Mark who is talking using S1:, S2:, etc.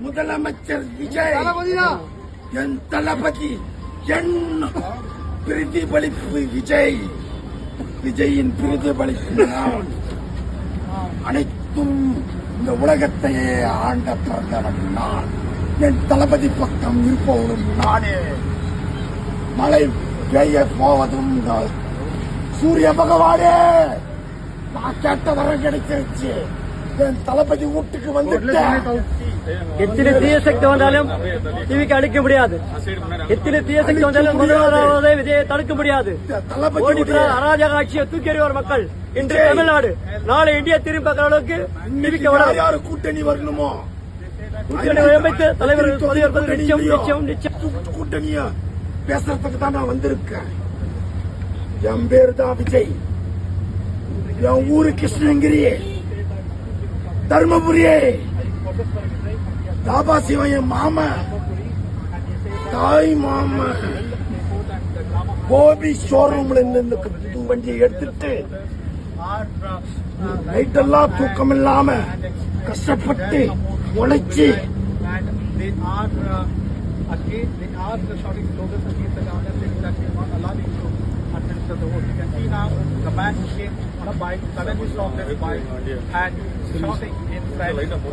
S1: முதலமைச்சர் விஜய் என் தளபதி என் பிரதிபலிப்பு விஜயின் பிரதிபலிப்பு நான் அனைத்தும் இந்த உலகத்தையே ஆண்ட பிறந்தவன் நான். என் தளபதி பக்கம் இருப்பவனும் நானே. மழை பெய்ய போவதும் சூரிய பகவானே நான் கேட்ட வரம் கிடைச்சிருச்சு. என் தளபதி வீட்டுக்கு வந்துட்டேன்.
S2: எத்தனை தீய சக்தி வந்தாலும் டிவிக்கு அடிக்க முடியாது. எத்தனை தீய சக்தி வந்தாலும் முதல்வராவதை விஜயை தடுக்க முடியாது. அராஜக ஆட்சியை தூக்கி எறிவார் மக்கள். இன்று தமிழ்நாடு, நாளை இந்தியா திரும்பி பார்க்கிற அளவுக்கு டிவிக்கு
S1: யாரு கூட்டணி வரணுமோ
S2: கூட்டணி அமைத்து தலைவர்கள் நிச்சயம்
S1: கூட்டணியா பேசுறதுக்கு தான் நான் வந்திருக்கேன். என் பேரு தான் விஜய். என் ஊரு கிருஷ்ணகிரி, தர்மபுரியே. தாபா சிவன் என் மாமன், தாய் மாமன். கோபி ஷோரூம்ல இருந்து புது வண்டியை எடுத்துட்டு நைட்டெல்லாம் தூக்கம் இல்லாம கஷ்டப்பட்டு உழைச்சி
S3: the man came on a bike, suddenly stopped his bike and shouting in front.